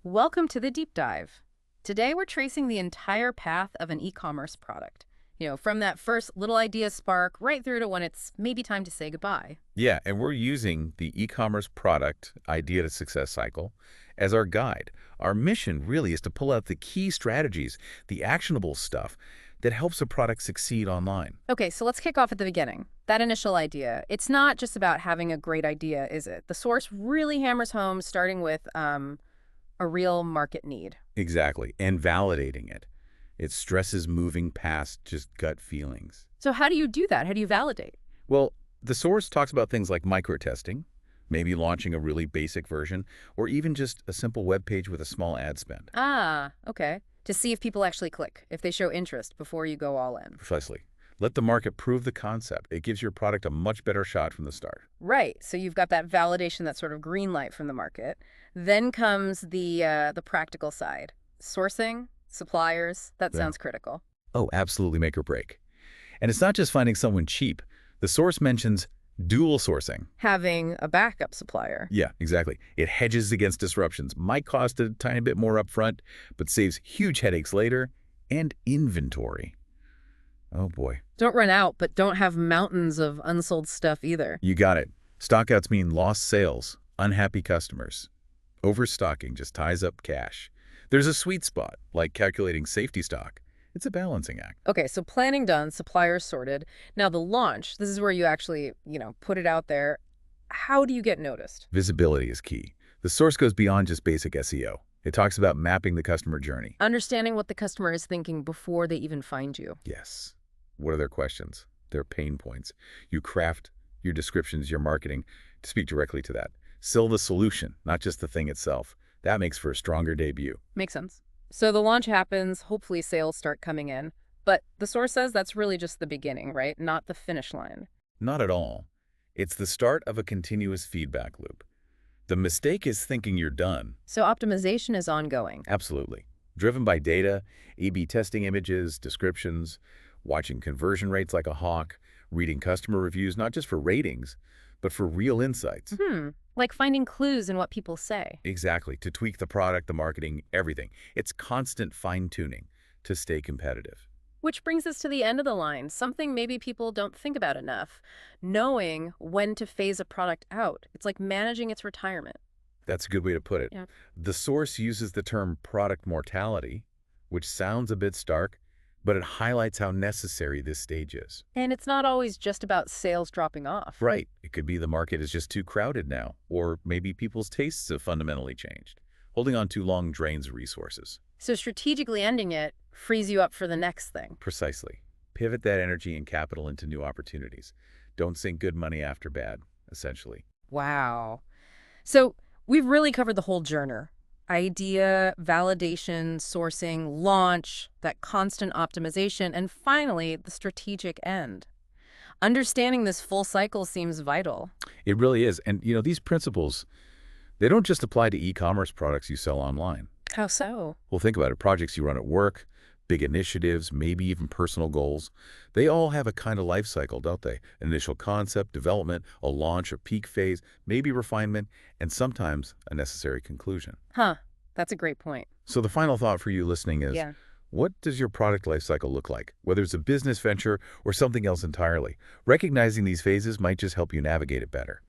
Welcome to the deep dive. Today we're tracing the entire path of an e-commerce product. From that first little idea spark right through to when it's maybe time to say goodbye. Yeah, and we're using the e-commerce product idea to success cycle as our guide. Our mission really is to pull out the key strategies, the actionable stuff that helps a product succeed online. Okay, so let's kick off at the beginning. That initial idea, it's not just about having a great idea, is it? The source really hammers home starting with a real market need. Exactly, and validating it. It stresses moving past just gut feelings. So how do you do that? How do you validate? Well, the source talks about things like micro-testing, maybe launching a really basic version, or even just a simple web page with a small ad spend. Ah, okay. To see if people actually click, if they show interest before you go all in. Precisely. Let the market prove the concept. It gives your product a much better shot from the start. Right. So you've got that validation, that sort of green light from the market. Then comes the practical side. Sourcing, suppliers, that Yeah. sounds critical. Oh, absolutely make or break. And it's not just finding someone cheap. The source mentions dual sourcing. Having a backup supplier. Yeah, exactly. It hedges against disruptions. Might cost a tiny bit more upfront, but saves huge headaches later. And inventory. Oh boy. Don't run out, but don't have mountains of unsold stuff either. You got it. Stockouts mean lost sales, unhappy customers. Overstocking just ties up cash. There's a sweet spot, like calculating safety stock. It's a balancing act. Okay, so planning done, suppliers sorted. Now the launch, this is where you actually, put it out there. How do you get noticed? Visibility is key. The source goes beyond just basic SEO. It talks about mapping the customer journey. Understanding what the customer is thinking before they even find you. Yes. What are their questions? Their pain points. You craft your descriptions, your marketing to speak directly to that. Sell the solution, not just the thing itself. That makes for a stronger debut. Makes sense. So the launch happens, hopefully sales start coming in. But the source says that's really just the beginning, right? Not the finish line. Not at all. It's the start of a continuous feedback loop. The mistake is thinking you're done. So optimization is ongoing. Absolutely. Driven by data, A/B testing images, descriptions, watching conversion rates like a hawk, reading customer reviews not just for ratings, but for real insights. Like finding clues in what people say. Exactly, to tweak the product, the marketing, everything. It's constant fine-tuning to stay competitive. Which brings us to the end of the line, something maybe people don't think about enough. Knowing when to phase a product out. It's like managing its retirement. That's a good way to put it. Yeah. The source uses the term product mortality, which sounds a bit stark, but it highlights how necessary this stage is. And it's not always just about sales dropping off. Right. It could be the market is just too crowded now, or maybe people's tastes have fundamentally changed. Holding on too long drains resources. So strategically ending it frees you up for the next thing. Precisely. Pivot that energy and capital into new opportunities. Don't sink good money after bad, essentially. Wow. So we've really covered the whole journey. Idea, validation, sourcing, launch, that constant optimization, and finally, the strategic end. Understanding this full cycle seems vital. It really is. And, these principles, they don't just apply to e-commerce products you sell online. How so? Well, think about it. Projects you run at work, big initiatives, maybe even personal goals. They all have a kind of life cycle, don't they? Initial concept, development, a launch, a peak phase, maybe refinement, and sometimes a necessary conclusion. Huh. That's a great point. So the final thought for you listening is, Yeah. what does your product life cycle look like? Whether it's a business venture or something else entirely. Recognizing these phases might just help you navigate it better.